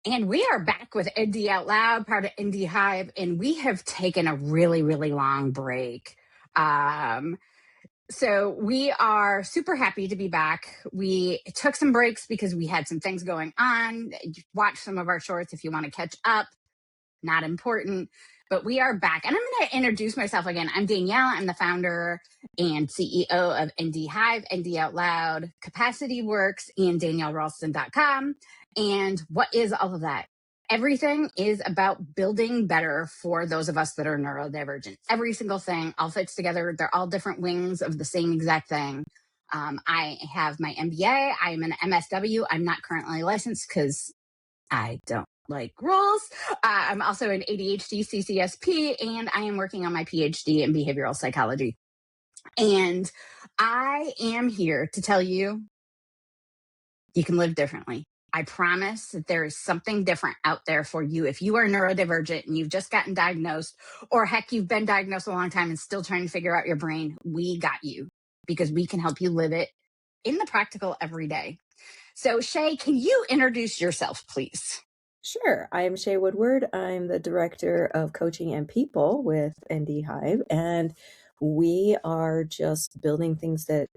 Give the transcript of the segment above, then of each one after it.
And we are back with ND Out Loud, part of ND Hive, and we have taken a really, really long break. So we are super happy to be back. We took some breaks because we had some things going on. Watch some of our shorts if you want to catch up. Not important, but we are back. And I'm going to introduce myself again. I'm Danielle. I'm the founder and CEO of ND Hive, ND Out Loud, Capacity Works, and DanielleRalston.com. And what is all of that? Everything is about building better for those of us that are neurodivergent. Every single thing all fits together. They're all different wings of the same exact thing. I have my MBA. I'm an MSW. I'm not currently licensed because I don't like rules. I'm also an ADHD CCSP, and I am working on my PhD in behavioral psychology. And I am here to tell you, you can live differently. I promise that there is something different out there for you. If you are neurodivergent and you've just gotten diagnosed, or heck, you've been diagnosed a long time and still trying to figure out your brain, we got you, because we can help you live it in the practical every day. So Shay, can you introduce yourself, please? Sure. I'm Shay Woodward. I'm the Director of Coaching and People with ND Hive, and we are just building things that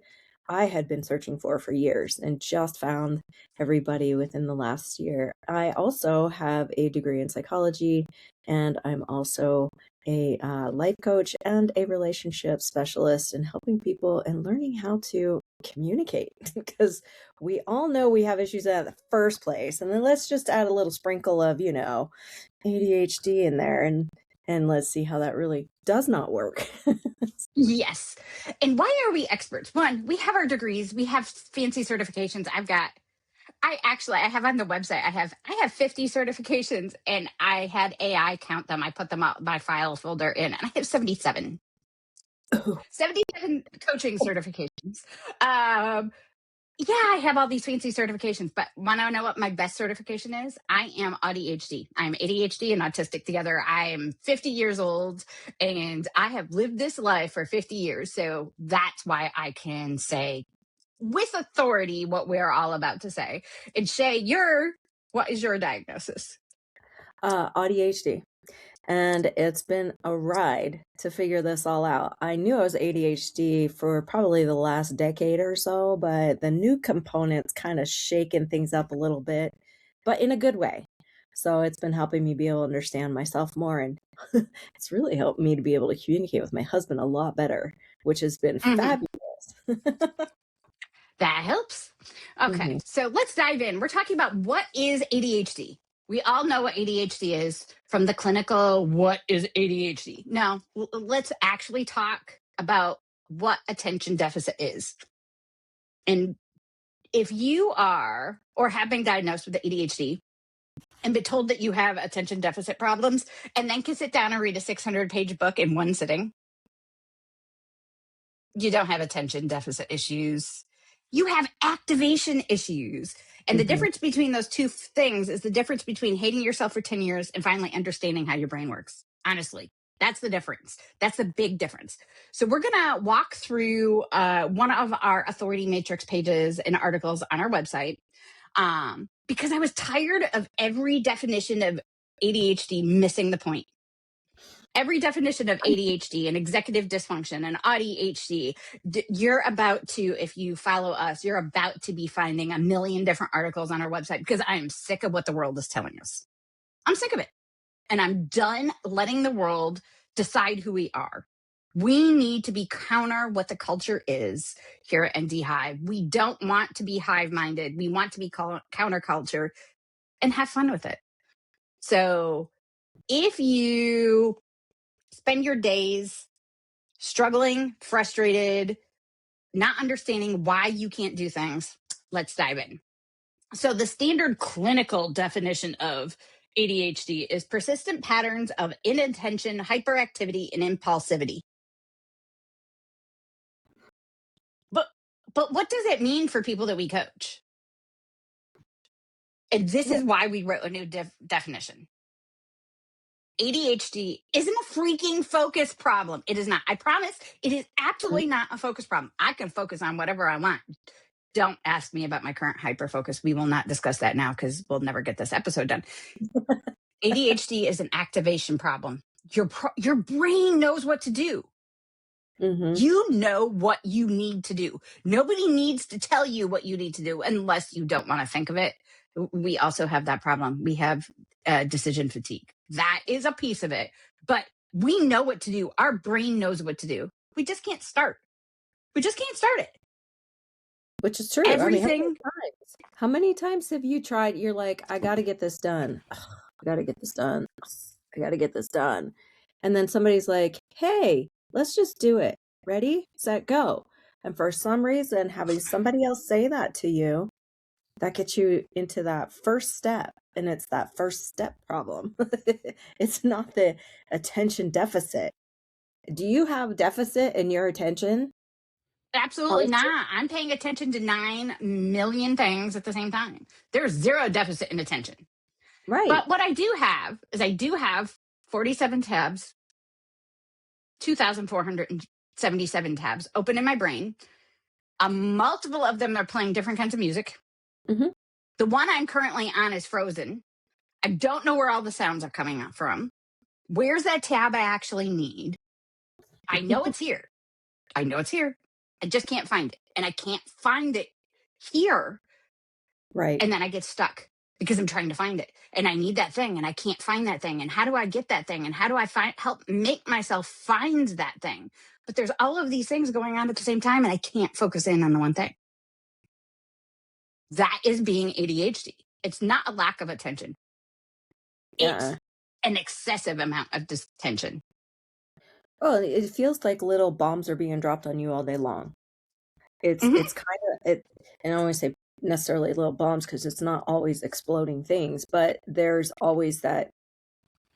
I had been searching for years and just found everybody within the last year. I also have a degree in psychology, and I'm also a life coach and a relationship specialist in helping people and learning how to communicate because we all know we have issues in the first place. And then let's just add a little sprinkle of, ADHD in there and let's see how that really does not work. Yes. And why are we experts? One, we have our degrees, we have fancy certifications. I have on the website, I have 50 certifications, and I had AI count them. I put them out my file folder in, and I have 77. Oh. 77 coaching certifications. Yeah, I have all these fancy certifications, but want to know what my best certification is? I am AuDHD. I'm ADHD and autistic together. I am 50 years old, and I have lived this life for 50 years. So that's why I can say with authority what we're all about to say. And Shay, what is your diagnosis? AuDHD. And it's been a ride to figure this all out. I knew I was ADHD for probably the last decade or so, but the new components kind of shaken things up a little bit, but in a good way. So it's been helping me be able to understand myself more. And it's really helped me to be able to communicate with my husband a lot better, which has been fabulous. That helps. Okay, So let's dive in. We're talking about what is ADHD. We all know what ADHD is from the clinical, what is ADHD? Now, let's actually talk about what attention deficit is. And if you are or have been diagnosed with ADHD and been told that you have attention deficit problems, and then can sit down and read a 600-page book in one sitting, you don't have attention deficit issues. You have activation issues. And the difference between those two things is the difference between hating yourself for 10 years and finally understanding how your brain works. Honestly, that's the difference. That's the big difference. So we're going to walk through one of our authority matrix pages and articles on our website because I was tired of every definition of ADHD missing the point. Every definition of ADHD and executive dysfunction and AuDHD, you're about to, if you follow us, you're about to be finding a million different articles on our website because I am sick of what the world is telling us. I'm sick of it. And I'm done letting the world decide who we are. We need to be counter what the culture is here at ND Hive. We don't want to be hive-minded. We want to be counterculture and have fun with it. So if you spend your days struggling, frustrated, not understanding why you can't do things, let's dive in. So the standard clinical definition of ADHD is persistent patterns of inattention, hyperactivity, and impulsivity. But what does it mean for people that we coach? And this is why we wrote a new definition. ADHD isn't a freaking focus problem. It is not. I promise it is absolutely not a focus problem. I can focus on whatever I want. Don't ask me about my current hyperfocus. We will not discuss that now because we'll never get this episode done. ADHD is an activation problem. Your brain knows what to do. Mm-hmm. You know what you need to do. Nobody needs to tell you what you need to do unless you don't want to think of it. We also have that problem. We have decision fatigue. That is a piece of it. But we know what to do. Our brain knows what to do. We just can't start. We just can't start it. Which is true. Everything. I mean, how many times have you tried? You're like, I got to get this done. I got to get this done. I got to get this done. And then somebody's like, hey, let's just do it. Ready, set, go. And for some reason, having somebody else say that to you, that gets you into that first step. And it's that first step problem. It's not the attention deficit. Do you have deficit in your attention? Absolutely not. I'm paying attention to 9 million things at the same time. There's zero deficit in attention. Right. But what I do have is 47 tabs, 2,477 tabs open in my brain. Multiple of them are playing different kinds of music. Mm-hmm. The one I'm currently on is frozen. I don't know where all the sounds are coming out from. Where's that tab I actually need? I know it's here. I know it's here. I just can't find it. And I can't find it here. Right. And then I get stuck because I'm trying to find it. And I need that thing and I can't find that thing. And how do I get that thing? And how do I help make myself find that thing? But there's all of these things going on at the same time and I can't focus in on the one thing. That is being ADHD. It's not a lack of attention. It's an excessive amount of attention. Oh, it feels like little bombs are being dropped on you all day long. It's kind of it, and I don't always say necessarily little bombs because it's not always exploding things, but there's always that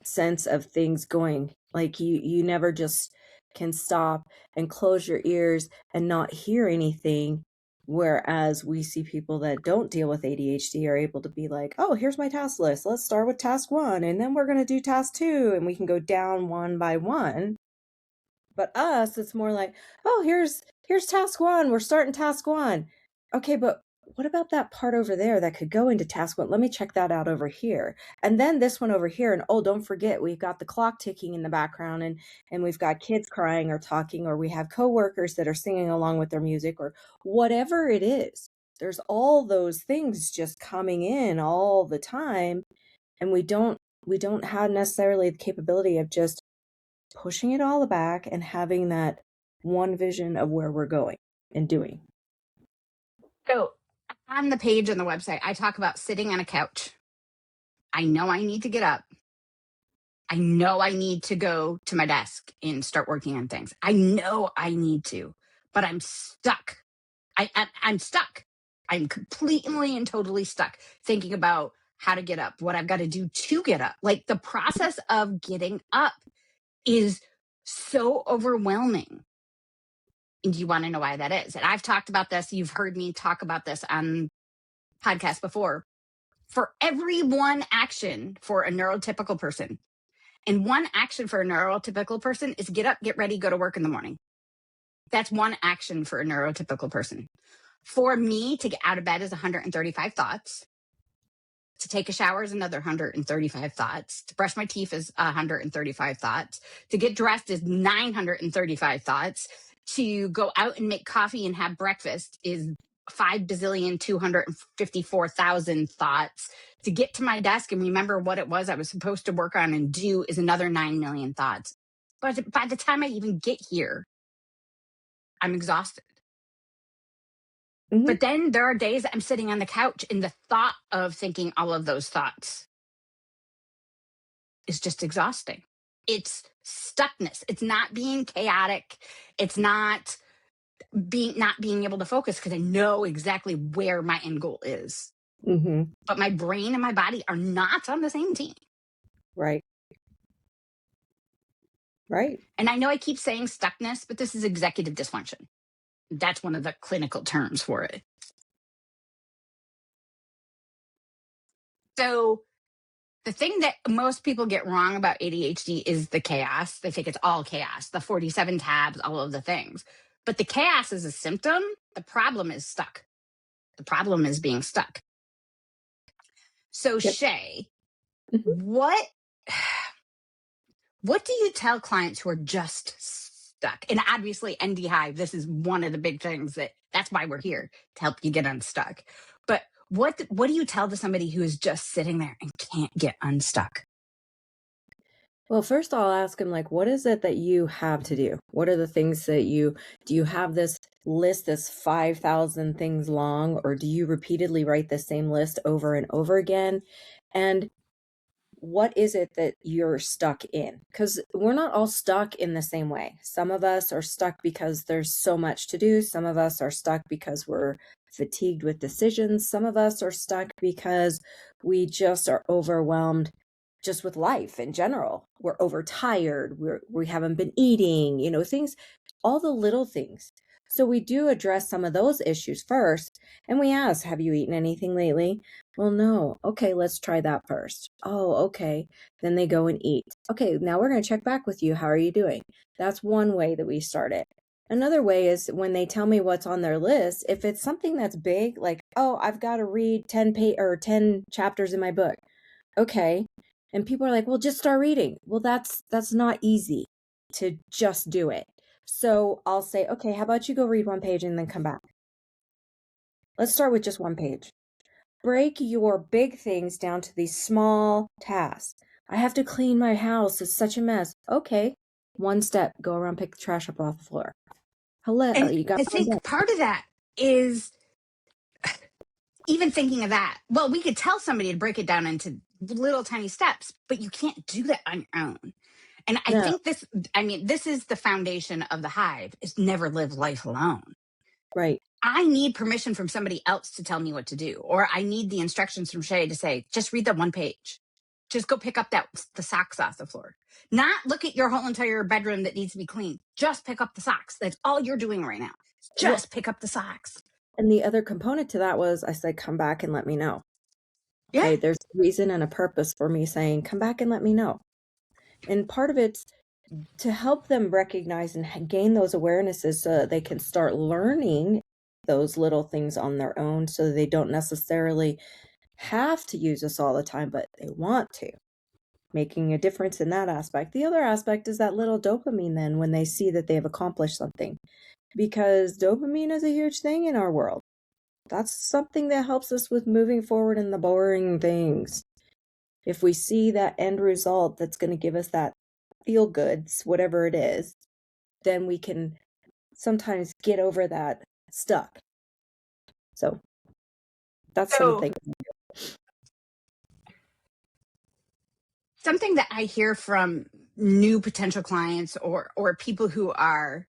sense of things going. Like you never just can stop and close your ears and not hear anything. Whereas we see people that don't deal with ADHD are able to be like, oh, here's my task list. Let's start with task 1, and then we're going to do task 2, and we can go down one by one. But us, it's more like, oh, here's task 1. We're starting task 1. Okay, but what about that part over there that could go into task 1? Let me check that out over here. And then this one over here. And oh, don't forget, we've got the clock ticking in the background and we've got kids crying or talking, or we have coworkers that are singing along with their music or whatever it is. There's all those things just coming in all the time. And we don't have necessarily the capability of just pushing it all back and having that one vision of where we're going and doing. So on the page on the website, I talk about sitting on a couch. I know I need to get up. I know I need to go to my desk and start working on things. I know I need to, but I'm stuck. I'm stuck. I'm completely and totally stuck thinking about how to get up, what I've got to do to get up. Like the process of getting up is so overwhelming. And you want to know why that is. And I've talked about this. You've heard me talk about this on podcasts before. For every one action for a neurotypical person, and one action for a neurotypical person is get up, get ready, go to work in the morning. That's one action for a neurotypical person. For me, to get out of bed is 135 thoughts. To take a shower is another 135 thoughts. To brush my teeth is 135 thoughts. To get dressed is 935 thoughts. To go out and make coffee and have breakfast is 5,254,000 thoughts. To get to my desk and remember what it was I was supposed to work on and do is another 9 million thoughts. But by the time I even get here, I'm exhausted. But then there are days that I'm sitting on the couch and the thought of thinking all of those thoughts is just exhausting. It's stuckness. It's not being chaotic. It's not being able to focus because I know exactly where my end goal is. But my brain and my body are not on the same team. Right. Right. And I know I keep saying stuckness, but this is executive dysfunction. That's one of the clinical terms for it. So the thing that most people get wrong about ADHD is the chaos. They think it's all chaos, the 47 tabs, all of the things. But the chaos is a symptom. The problem is stuck. The problem is being stuck. So Yep. Shay, Mhm. what do you tell clients who are just stuck? And obviously ND Hive, this is one of the big things that's why we're here, to help you get unstuck. But what do you tell to somebody who is just sitting there and can't get unstuck? Well, first I'll ask him, like, what is it that you have to do? What are the things that do you have this list that's 5,000 things long, or do you repeatedly write the same list over and over again? And what is it that you're stuck in? Because we're not all stuck in the same way. Some of us are stuck because there's so much to do. Some of us are stuck because we're fatigued with decisions. Some of us are stuck because we just are overwhelmed just with life in general. We're overtired. We haven't been eating, things, all the little things. So we do address some of those issues first. And we ask, have you eaten anything lately? Well, no. Okay, let's try that first. Oh, okay. Then they go and eat. Okay, now we're going to check back with you. How are you doing? That's one way that we start it. Another way is when they tell me what's on their list, if it's something that's big, like, oh, I've got to read 10 chapters in my book. Okay. And people are like, well, just start reading. Well, that's not easy to just do it. So I'll say, okay, how about you go read one page and then come back? Let's start with just one page. Break your big things down to these small tasks. I have to clean my house. It's such a mess. Okay. One step, go around, pick the trash up off the floor. Hello. And You got I one think day. part of that is even thinking of that. Well, we could tell somebody to break it down into little tiny steps, but you can't do that on your own. And I No, think this is the foundation of the Hive, is never live life alone. right. I need permission from somebody else to tell me what to do. Or I need the instructions from Shay to say, just read that one page. Just go pick up the socks off the floor. Not look at your whole entire bedroom that needs to be cleaned. Just pick up the socks. That's all you're doing right now. Well, Just pick up the socks. and the other component to that was I said, come back and let me know. Yeah. Okay, there's a reason and a purpose for me saying, come back and let me know. And part of it's to help them recognize and gain those awarenesses so that they can start learning those little things on their own so they don't necessarily have to use us all the time, but they want to, making a difference in that aspect. The other aspect is that little dopamine then when they see that they have accomplished something, because dopamine is a huge thing in our world. That's something that helps us with moving forward in the boring things. If we see that end result that's going to give us that feel goods, whatever it is, then we can sometimes get over that stuck. So that's some of the things. Something that I hear from new potential clients or people who are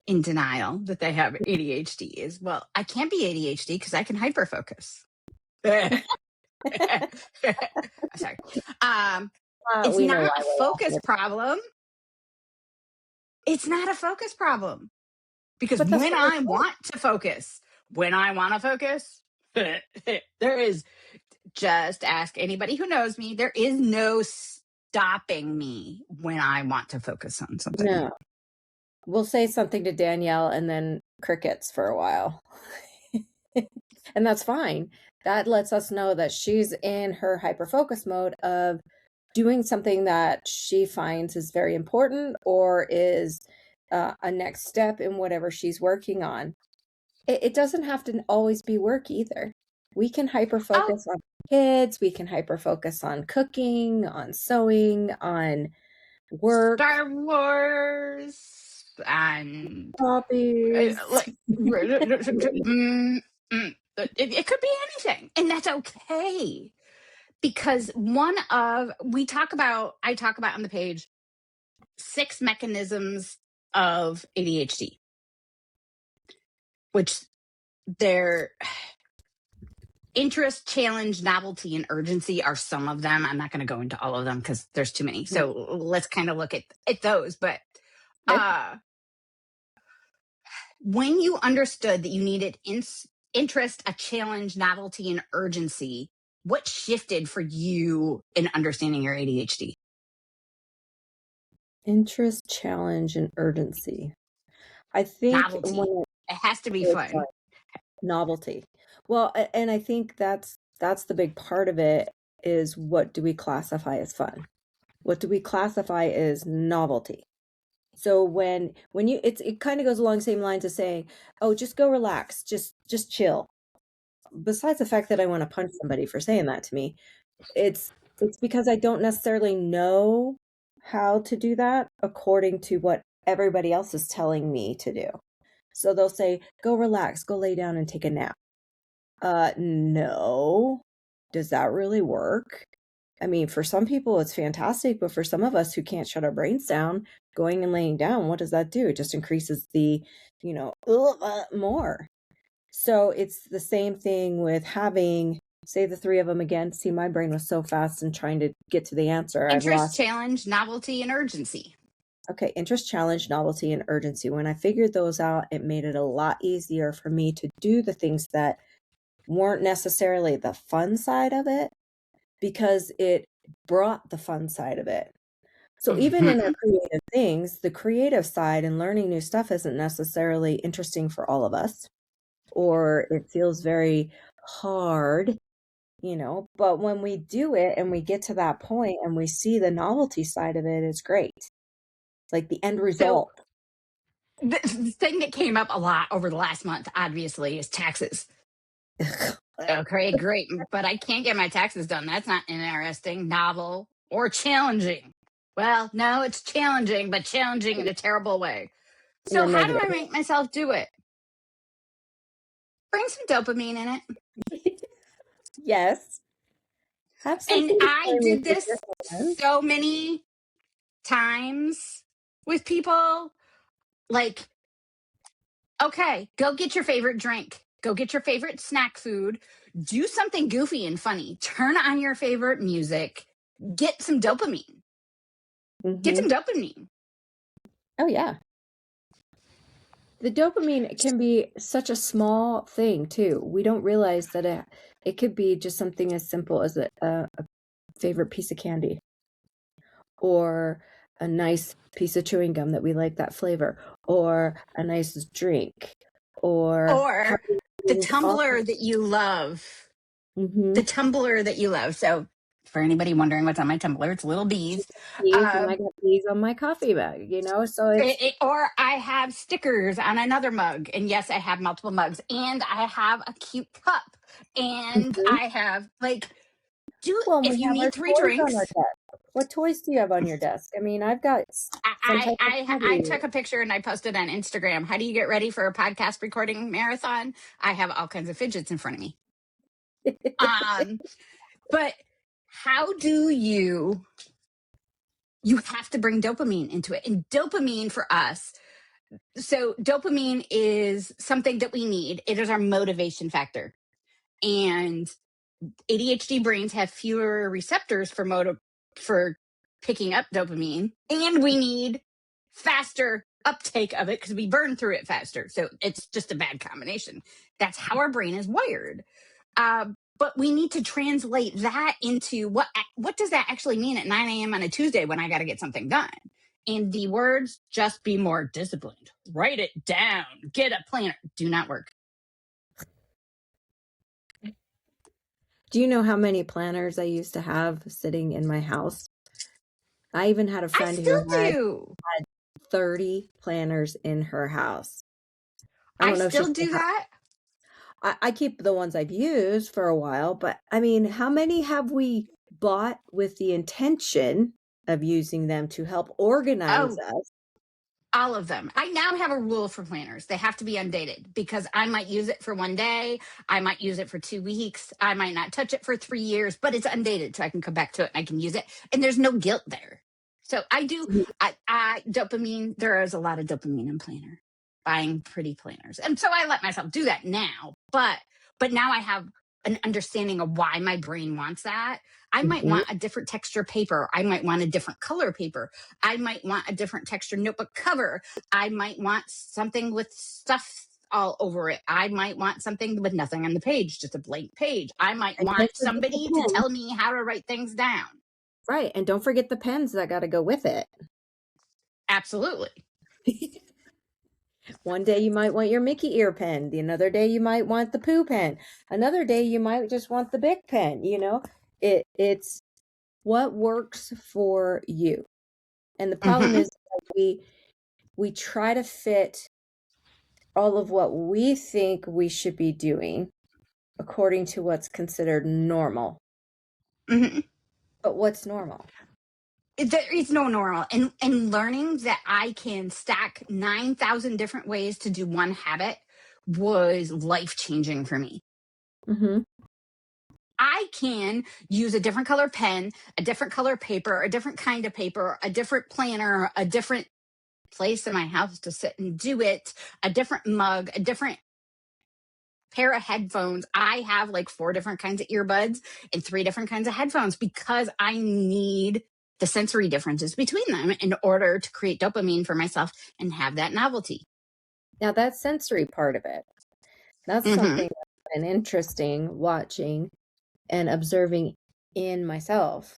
in denial that they have ADHD is, well, I can't be ADHD because I can hyperfocus. Sorry. It's We know not why a we're focus laughing. problem. It's not a focus problem. Because But that's when what we're I want to focus, there is, just ask anybody who knows me, there is no stopping me when I want to focus on something. No. We'll say something to Danielle and then crickets for a while. And that's fine. That lets us know that she's in her hyperfocus mode of doing something that she finds is very important or is a next step in whatever she's working on. It doesn't have to always be work either. We can hyperfocus on kids. We can hyperfocus on cooking, on sewing, on work. Star Wars and Hobbies. it could be anything, and that's okay. Because I talk about on the page 6 mechanisms of ADHD, which they're interest, challenge, novelty, and urgency are some of them. I'm not going to go into all of them because there's too many. So let's kind of look at those. But when you understood that you needed interest, a challenge, novelty, and urgency, what shifted for you in understanding your ADHD? Interest, challenge, and urgency. I think Novelty. It has to be fun. Novelty. Well, and I think that's the big part of it is what do we classify as fun? What do we classify as novelty? So when you it kind of goes along the same lines of saying, "Oh, just go relax, just chill." Besides the fact that I want to punch somebody for saying that to me, it's because I don't necessarily know how to do that according to what everybody else is telling me to do. So they'll say, "Go relax, go lay down and take a nap." No. Does that really work? I mean, for some people it's fantastic, but for some of us who can't shut our brains down, going and laying down, what does that do? It just increases the, more. So it's the same thing with having, say the three of them again. See, my brain was so fast in trying to get to the answer. I've Interest, lost. challenge, novelty, and urgency. Okay, interest, challenge, novelty, and urgency. When I figured those out, it made it a lot easier for me to do the things that weren't necessarily the fun side of it because it brought the fun side of it. So even in our Mhm. creative things, the creative side and learning new stuff isn't necessarily interesting for all of us, or it feels very hard, but when we do it and we get to that point and we see the novelty side of it, it's great. Like the end So result. the thing that came up a lot over the last month, obviously, is taxes. Okay, great. But I can't get my taxes done. That's not interesting, novel, or challenging. Well, no, it's challenging, but challenging in a terrible way. In a So, how do negative. I make myself do it? Bring some dopamine in it. Yes. Have And something to I play with did your this hands. so many times with people. Like, okay, go get your favorite drink. Go get your favorite snack food. Do something goofy and funny. Turn on your favorite music. Get some dopamine. Get some Hmm. dopamine. Oh, yeah. The dopamine can be such a small thing too. We don't realize that it could be just something as simple as a favorite piece of candy or a nice piece of chewing gum that we like that flavor or a nice drink or Or having the things off. tumbler that you love. The Mm-hmm. tumbler that you love. So, for anybody wondering what's on my tumbler, it's little bees. Bees, and I Um, got bees on my coffee mug, so it's or I have stickers on another mug. And yes, I have multiple mugs. And I have a cute cup. And Mhm. I have, like, Well, if we you have our need three toys on our drinks, desk. What toys do you have on your desk? I mean, I've got some type of I pottery. took a picture and I posted on Instagram. How do you get ready for a podcast recording marathon? I have all kinds of fidgets in front of me. Um, but how do you have to bring dopamine into it? And dopamine for us, so dopamine is something that we need. It is our motivation factor. And ADHD brains have fewer receptors for picking up dopamine, and we need faster uptake of it because we burn through it faster. So it's just a bad combination. That's how our brain is wired. But we need to translate that into what does that actually mean at 9 a.m. on a Tuesday when I got to get something done? And the words "just be more disciplined," write it down, get a planner, do not work. Do you know how many planners I used to have sitting in my house? I even had a I friend who still had do. 30 planners in her house. I I don't know if she still still do has. that. I keep the ones I've used for a while, but I mean, how many have we bought with the intention of using them to help organize Oh, us? all of them. I now have a rule for planners. They have to be undated because I might use it for one day. I might use it for 2 weeks. I might not touch it for 3 years, but it's undated. So I can come back to it and I can use it. And there's no guilt there. So I do, dopamine, there is a lot of dopamine in planner, buying pretty planners. And so I let myself do that now. But now I have an understanding of why my brain wants that. I might Mhm. want a different texture paper. I might want a different color paper. I might want a different texture notebook cover. I might want something with stuff all over it. I might want something with nothing on the page, just a blank page. I might And want don't forget the somebody to pens. tell me how to write things down. Right, and don't forget the pens that gotta go with it. Absolutely. One day you might want your Mickey ear pen. The another day you might want the poo pen. Another day you might just want the Bic pen, you know? It's what works for you. And the problem Mm-hmm. is that we try to fit all of what we think we should be doing according to what's considered normal. Mm-hmm. But what's normal? There is no normal. And learning that I can stack 9,000 different ways to do one habit was life changing for me. Mm-hmm. I can use a different color pen, a different color paper, a different kind of paper, a different planner, a different place in my house to sit and do it, a different mug, a different pair of headphones. I have like 4 different kinds of earbuds and 3 different kinds of headphones because I need the sensory differences between them in order to create dopamine for myself and have that novelty. Now that sensory part of it, that's Mm-hmm. something that's been interesting watching and observing in myself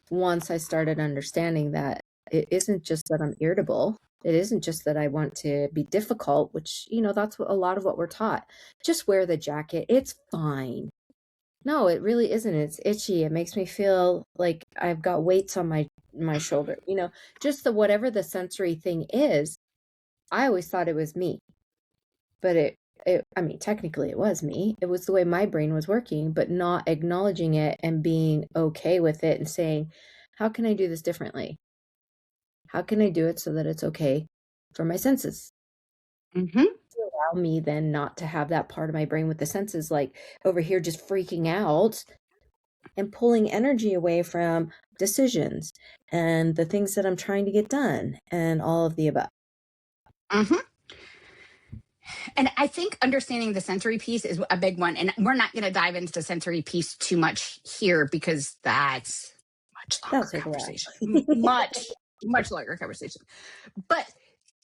once I started understanding that it isn't just that I'm irritable. It isn't just that I want to be difficult, which, that's what a lot of what we're taught. Just wear the jacket. It's fine. No, it really isn't. It's itchy. It makes me feel like I've got weights on my shoulder. Just whatever the sensory thing is, I always thought it was me. But I mean, technically it was me. It was the way my brain was working, but not acknowledging it and being okay with it and saying, how can I do this differently? How can I do it so that it's okay for my senses? Mm-hmm. To allow me then not to have that part of my brain with the senses like over here just freaking out and pulling energy away from decisions and the things that I'm trying to get done and all of the above. Mm-hmm. And I think understanding the sensory piece is a big one. And we're not going to dive into the sensory piece too much here because that's much That'll longer take a while. conversation. Much longer conversation. But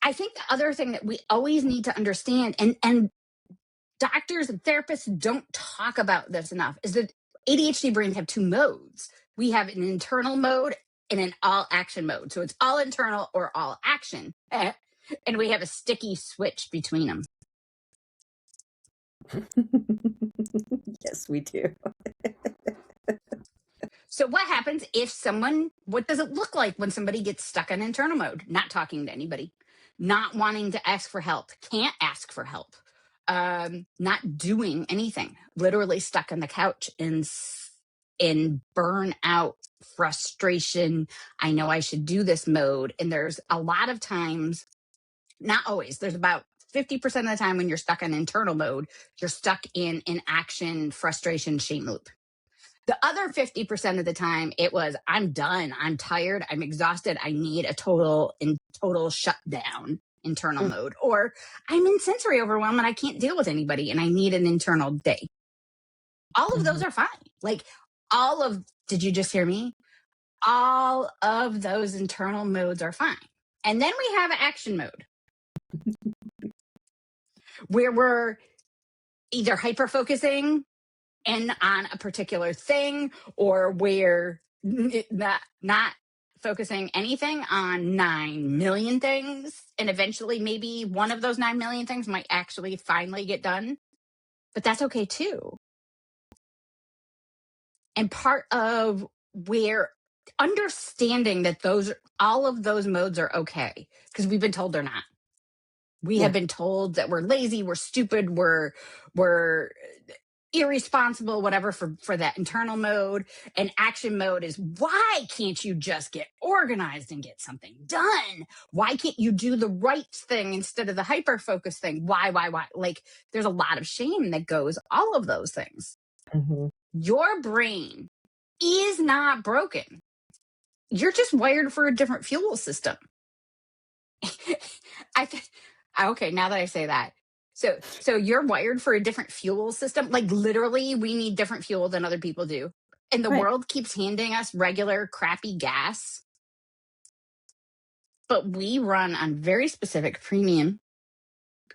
I think the other thing that we always need to understand, and doctors and therapists don't talk about this enough, is that ADHD brains have 2 modes. We have an internal mode and an all action mode. So it's all internal or all action. And we have a sticky switch between them. Yes, we do. So what does it look like when somebody gets stuck in internal mode? Not talking to anybody, not wanting to ask for help, can't ask for help, not doing anything, literally stuck on the couch in burnout, frustration. I know I should do this mode. And there's a lot of times, not always, there's about 50% of the time when you're stuck in internal mode, you're stuck in inaction, frustration, shame loop. The other 50% of the time, it was, I'm done. I'm tired. I'm exhausted. I need a total shutdown internal Mm, mode. Or I'm in sensory overwhelm and I can't deal with anybody and I need an internal day. All of those mhm. are fine. Like did you just hear me? All of those internal modes are fine. And then we have action mode where we're either hyper focusing and on a particular thing, or where not focusing anything on 9 million things, and eventually maybe one of those 9 million things might actually finally get done, but that's okay too. And part of where understanding that all of those modes are okay, because we've been told they're not. We have Yeah. been told that we're lazy, we're stupid, we're irresponsible, whatever, for that internal mode. And action mode is, why can't you just get organized and get something done? Why can't you do the right thing instead of the hyper focus thing? Why? Like, there's a lot of shame that goes all of those things. Mhm. Your brain is not broken. You're just wired for a different fuel system. I th- okay, now that I say that. So you're wired for a different fuel system. Like, literally, we need different fuel than other people do. And the Right. world keeps handing us regular crappy gas, but we run on very specific premium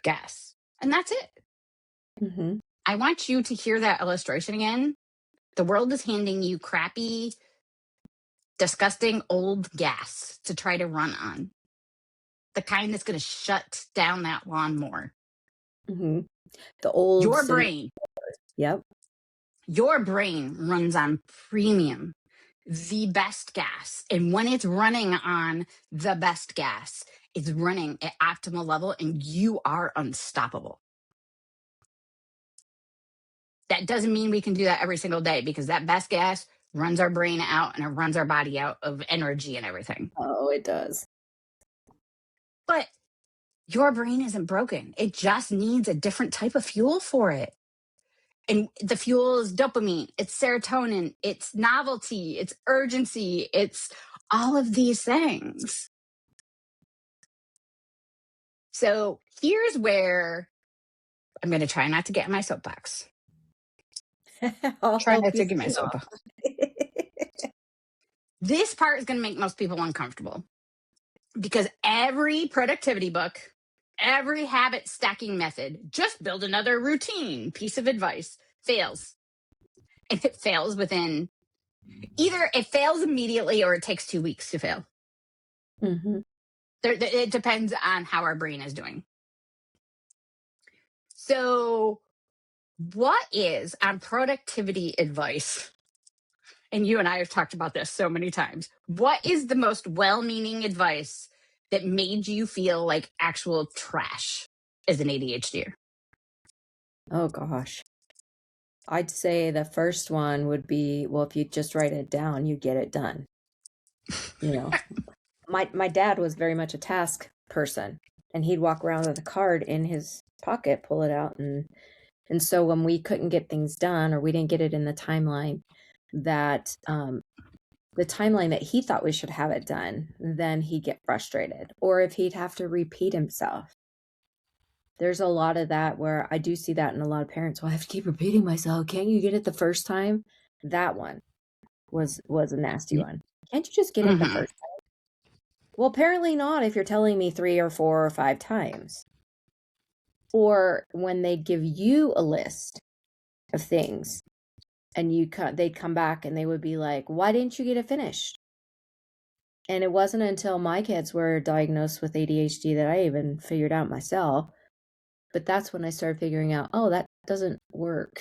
gas. And that's it. Mhm. I want you to hear that illustration again. The world is handing you crappy, disgusting old gas to try to run on. the kind that's going to shut down that lawnmower. Mm-hmm. The old Your city. brain, Yep. your brain runs on premium, the best gas. And when it's running on the best gas, it's running at optimal level and you are unstoppable. That doesn't mean we can do that every single day because that best gas runs our brain out and it runs our body out of energy and everything. Oh, it does. But your brain isn't broken. It just needs a different type of fuel for it. And the fuel is dopamine, it's serotonin, it's novelty, it's urgency, it's all of these things. So here's where I'm going to try not to get in my soapbox. I'll Try help not you to get my stay off. soapbox. This part is going to make most people uncomfortable because every productivity book, every habit stacking method, just build another routine piece of advice, fails. And it fails within either it fails immediately or it takes 2 weeks to fail. Mm-hmm. It depends on how our brain is doing. So, what is on productivity advice? And you and I have talked about this so many times. What is the most well-meaning advice that made you feel like actual trash as an ADHDer? Oh gosh. I'd say the first one would be, well, if you just write it down, you get it done. You know, my dad was very much a task person, and he'd walk around with a card in his pocket, pull it out, and so when we couldn't get things done or we didn't get it in the timeline that he thought we should have it done, then he'd get frustrated, or if he'd have to repeat himself. There's a lot of that where I do see that in a lot of parents. Well, I have to keep repeating myself. Can't you get it the first time? That one was a nasty one. Can't you just get it the first time? Well, apparently not if you're telling me 3 or 4 or 5 times. Or when they give you a list of things and they'd come back and they would be like, why didn't you get it finished? And it wasn't until my kids were diagnosed with ADHD that I even figured out myself. But that's when I started figuring out, oh, that doesn't work.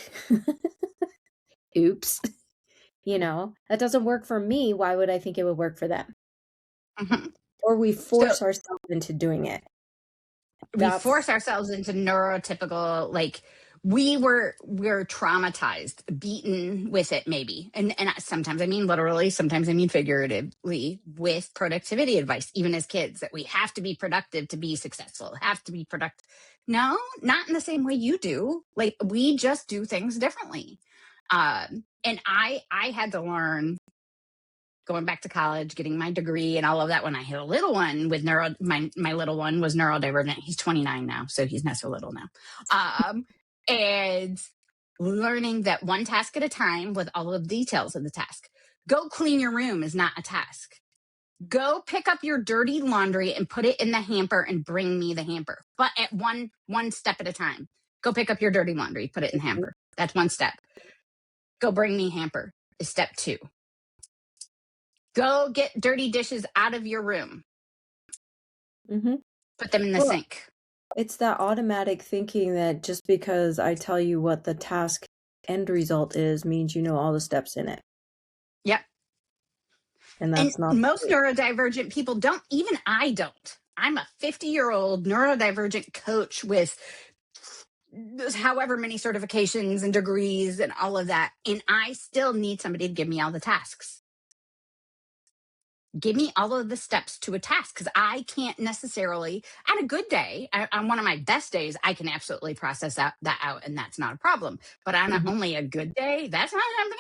Oops. That doesn't work for me. Why would I think it would work for them? Mm-hmm. Or we force ourselves into doing it. We force ourselves into neurotypical, like we're traumatized, beaten with it maybe. And sometimes I mean literally, sometimes I mean figuratively with productivity advice, even as kids, that we have to be productive to be successful, have to be productive. No, not in the same way you do. Like we just do things differently. And I had to learn going back to college, getting my degree and all of that when I had a little one with my little one was neurodivergent. He's 29 now, so he's not so little now. And learning that one task at a time with all of the details of the task. Go clean your room is not a task. Go pick up your dirty laundry and put it in the hamper and bring me the hamper. But at one step at a time. Go pick up your dirty laundry, put it in the hamper. That's one step. Go bring me hamper is step 2. Go get dirty dishes out of your room. Mm-hmm. Put them in the sink. It's that automatic thinking that just because I tell you what the task end result is means you know all the steps in it. Yep. And that's not most neurodivergent people don't. Even I don't. I'm a 50-year-old neurodivergent coach with however many certifications and degrees and all of that. And I still need somebody to give me all the tasks. Give me all of the steps to a task because I can't necessarily, on a good day, on one of my best days, I can absolutely process that out and that's not a problem. But on only a good day, that's not happening.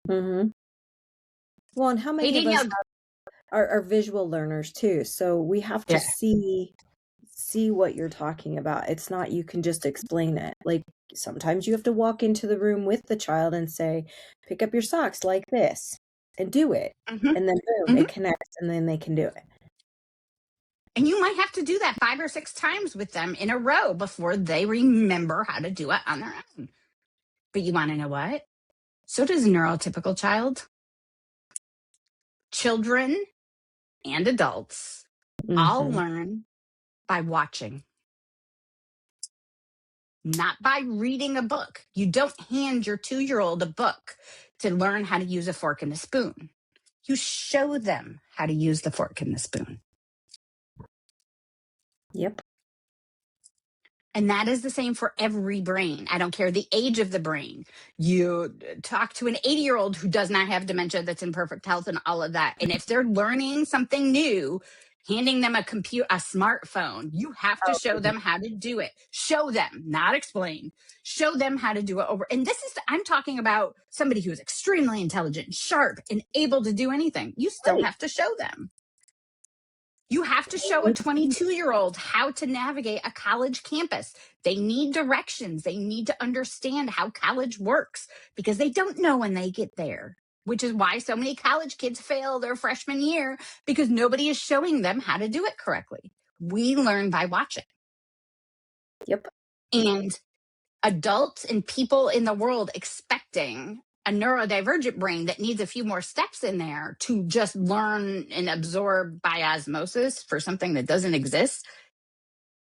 Mm-hmm. Well, and how many of us are visual learners too? So we have to see what you're talking about. It's not you can just explain it. Like sometimes you have to walk into the room with the child and say, pick up your socks like this and do it. Mm-hmm. And then boom, it connects and then they can do it. And you might have to do that 5 or 6 times with them in a row before they remember how to do it on their own. But you want to know what? So does a neurotypical child. Children and adults I'll Mm-hmm. learn by watching, not by reading a book. You don't hand your 2-year-old a book to learn how to use a fork and a spoon. You show them how to use the fork and the spoon. Yep. And that is the same for every brain. I don't care the age of the brain. You talk to an 80-year-old who does not have dementia, that's in perfect health and all of that. And if they're learning something new, handing them a smartphone, you have to show them how to do it. Show them, not explain. Show them how to do it over. And I'm talking about somebody who is extremely intelligent, sharp, and able to do anything. You still Right. have to show them. You have to show a 22-year-old how to navigate a college campus. They need directions. They need to understand how college works because they don't know when they get there, which is why so many college kids fail their freshman year because nobody is showing them how to do it correctly. We learn by watching. Yep. And adults and people in the world expecting a neurodivergent brain that needs a few more steps in there to just learn and absorb by osmosis for something that doesn't exist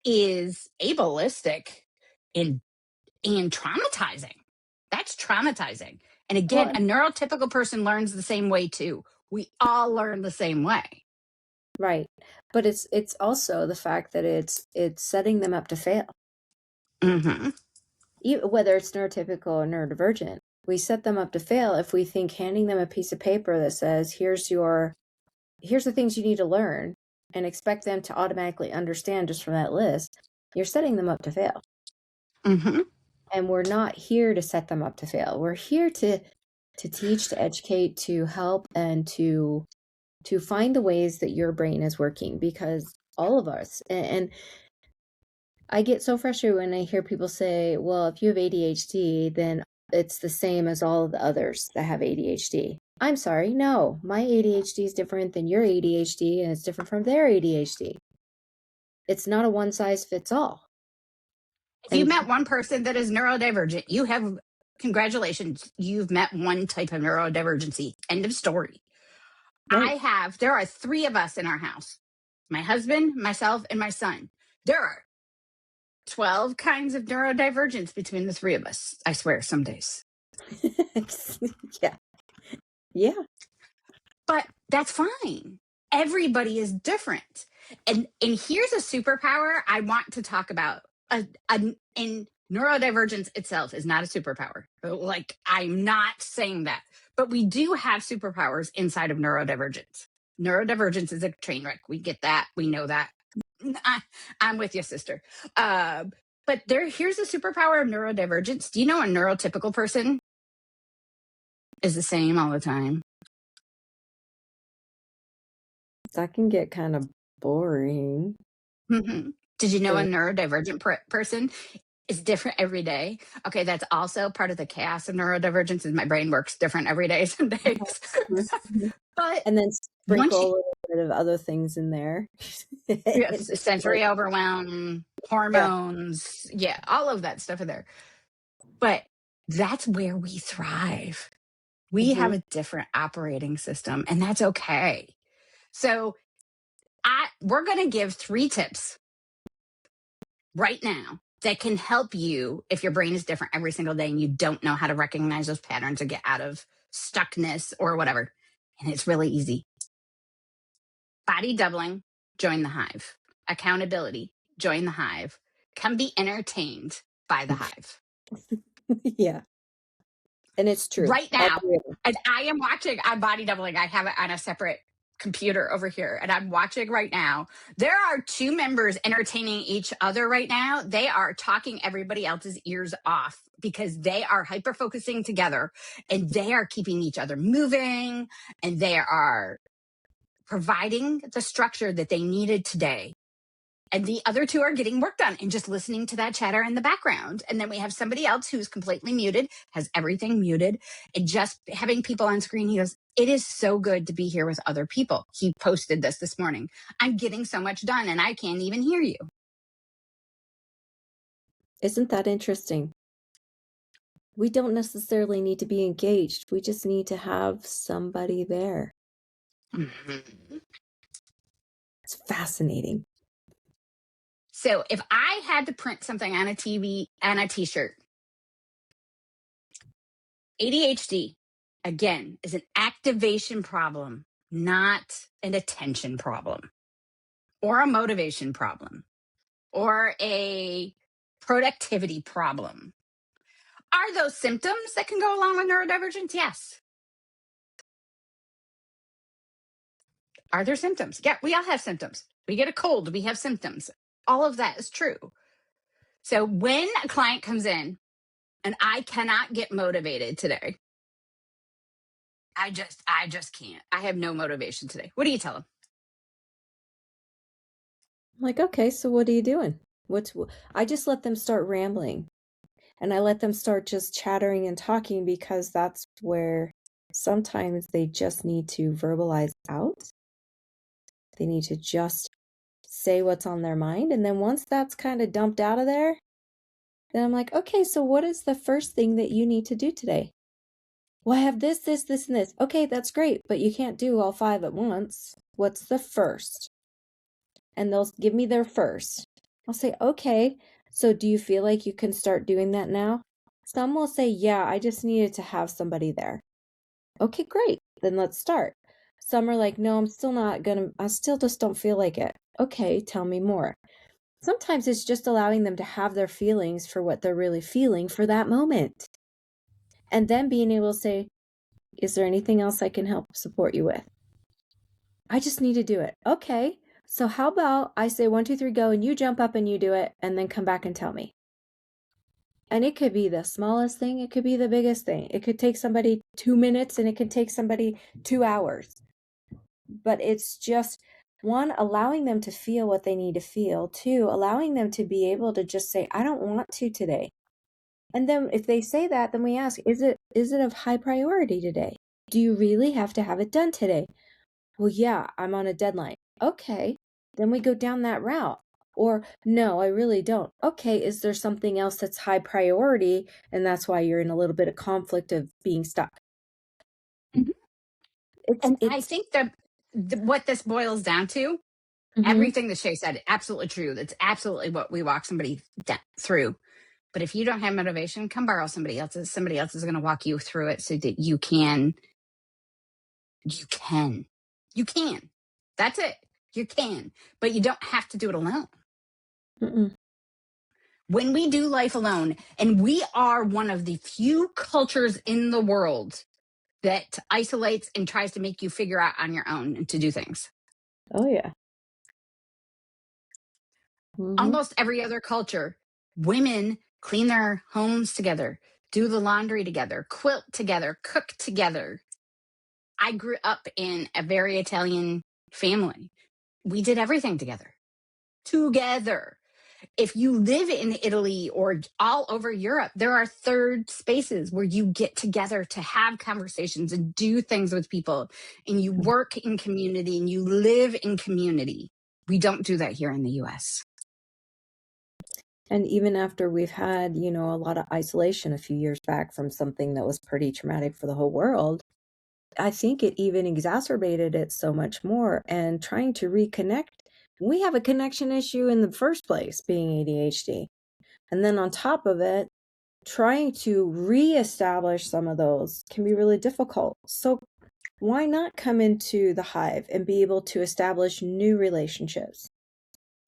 is ableistic and traumatizing. That's traumatizing. And again, Well, a neurotypical person learns the same way too. We all learn the same way. right. But it's also the fact that it's setting them up to fail. Mm-hmm. Whether it's neurotypical or neurodivergent, we set them up to fail if we think handing them a piece of paper that says, here's the things you need to learn, and expect them to automatically understand just from that list, you're setting them up to fail. Mm-hmm. And we're not here to set them up to fail. We're here to teach, to educate, to help, and to find the ways that your brain is working, because all of us, and I get so frustrated when I hear people say, well, if you have ADHD, then it's the same as all of the others that have ADHD. I'm sorry, no, my ADHD is different than your ADHD, and it's different from their ADHD. It's not a one size fits all. If you And met one person that is neurodivergent, you have congratulations. You've met one type of neurodivergency. End of story. right. There are 3 of us in our house, my husband, myself, and my son. There are 12 kinds of neurodivergence between the 3 of us. I swear, some days. Yeah. Yeah. But that's fine. Everybody is different. And here's a superpower I want to talk about. In neurodivergence itself is not a superpower. Like, I'm not saying that. But we do have superpowers inside of neurodivergence. Neurodivergence is a train wreck. We get that. We know that. I'm with you, sister. But here's a superpower of neurodivergence. Do you know a neurotypical person is the same all the time? That can get kind of boring. Mhm. Did you know a Yeah. neurodivergent person is different every day? Okay, that's also part of the chaos of neurodivergence is my brain works different every day some days. Mhm. But And then once sprinkle a little bit of other things in there. yes, It's like, sensory overwhelm, yeah. hormones, yeah, all of that stuff in there. But that's where we thrive. We have Mhm. a different operating system, and that's okay. So we're going to give 3 tips right now that can help you if your brain is different every single day and you don't know how to recognize those patterns and get out of stuckness or whatever. And it's really easy. Body doubling, join the hive. Accountability, join the hive. Come be entertained by the hive. Yeah. And it's true. Right All now, 3 of them. and I'm body doubling. I have it on a separate computer over here, and I'm watching right now. There are 2 members entertaining each other right now. They are talking everybody else's ears off because they are hyper focusing together and they are keeping each other moving and they are providing the structure that they needed today. And the other 2 are getting work done and just listening to that chatter in the background. And then we have somebody else who's completely muted, has everything muted, and just having people on screen. He goes, it is so good to be here with other people. He posted this morning. I'm getting so much done and I can't even hear you. Isn't that interesting? We don't necessarily need to be engaged. We just need to have somebody there. Mhm. It's fascinating. So if I had to print something on a t-shirt, ADHD, again, is an activation problem, not an attention problem or a motivation problem or a productivity problem. Are those symptoms that can go along with neurodivergence? Yes. Are there symptoms? Yeah, we all have symptoms. We get a cold, we have symptoms. All of that is true. So when a client comes in and I cannot get motivated today, I just can't. I have no motivation today. What do you tell them? I'm like, okay, so what are you doing? I just let them start rambling, and I let them start just chattering and talking, because that's where sometimes they just need to verbalize out. They need to just say what's on their mind. And then once that's kind of dumped out of there, then I'm like, okay, so what is the first thing that you need to do today? Well, I have this, this, this, and this. Okay, that's great, but you can't do all 5 at once. What's the first? And they'll give me their first. I'll say, okay, so do you feel like you can start doing that now? Some will say, yeah, I just needed to have somebody there. Okay, great. Then let's start. Some are like, no, I still just don't feel like it. Okay, tell me more. Sometimes it's just allowing them to have their feelings for what they're really feeling for that moment. And then being able to say, is there anything else I can help support you with? I just need to do it. Okay. So how about I say 1, 2, 3, go, and you jump up and you do it, and then come back and tell me. And it could be the smallest thing. It could be the biggest thing. It could take somebody 2 minutes, and it could take somebody 2 hours. But it's just, 1, allowing them to feel what they need to feel. 2, allowing them to be able to just say, I don't want to today. And then if they say that, then we ask, is it of high priority today? Do you really have to have it done today? Well, yeah, I'm on a deadline. Okay, then we go down that route. Or, no, I really don't. Okay, is there something else that's high priority, and that's why you're in a little bit of conflict of being stuck? Mhm. And I It's think that what this boils down to, everything that Shay said, absolutely true. That's absolutely what we walk somebody through. But if you don't have motivation, come borrow somebody else's. Somebody else is going to walk you through it so that you can. That's it. You can, but you don't have to do it alone. Mm-mm. When we do life alone, and we are one of the few cultures in the world that isolates and tries to make you figure out on your own and to do things. Oh, yeah. Mm-hmm. Almost every other culture, women clean their homes together, do the laundry together, quilt together, cook together. I grew up in a very Italian family. We did everything together. If you live in Italy or all over Europe, there are third spaces where you get together to have conversations and do things with people, and you work in community and you live in community. We don't do that here in the US. And even after we've had, a lot of isolation a few years back from something that was pretty traumatic for the whole world, I think it even exacerbated it so much more. And trying to reconnect, we have a connection issue in the first place, being ADHD. And then on top of it, trying to reestablish some of those can be really difficult. So why not come into the hive and be able to establish new relationships?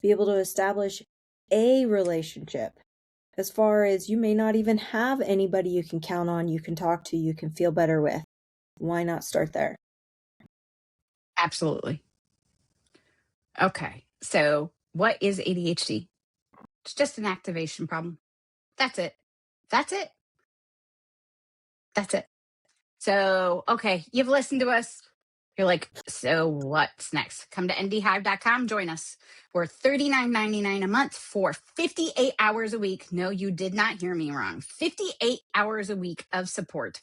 Be able to establish a relationship, as far as you may not even have anybody you can count on, you can talk to, you can feel better with. Why not start there? Absolutely. Okay. So, what is ADHD? It's just an activation problem. That's it. That's it. That's it. So, okay, you've listened to us. You're like, so what's next? Come to ndhive.com, join us. We're $39.99 a month for 58 hours a week. No, you did not hear me wrong. 58 hours a week of support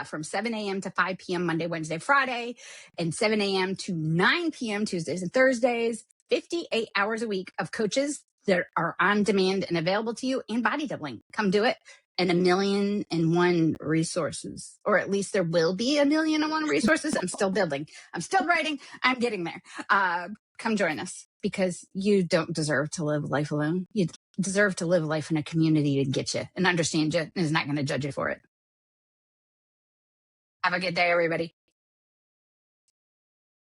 from 7 a.m. to 5 p.m. Monday, Wednesday, Friday, and 7 a.m. to 9 p.m. Tuesdays and Thursdays. 58 hours a week of coaches that are on demand and available to you, and body doubling. Come do it. And 1,000,001 resources, or at least there will be 1,000,001 resources. I'm still building. I'm still writing. I'm getting there. come join us, because you don't deserve to live life alone. You deserve to live life in a community to get you and understand you and is not going to judge you for it. Have a good day, everybody.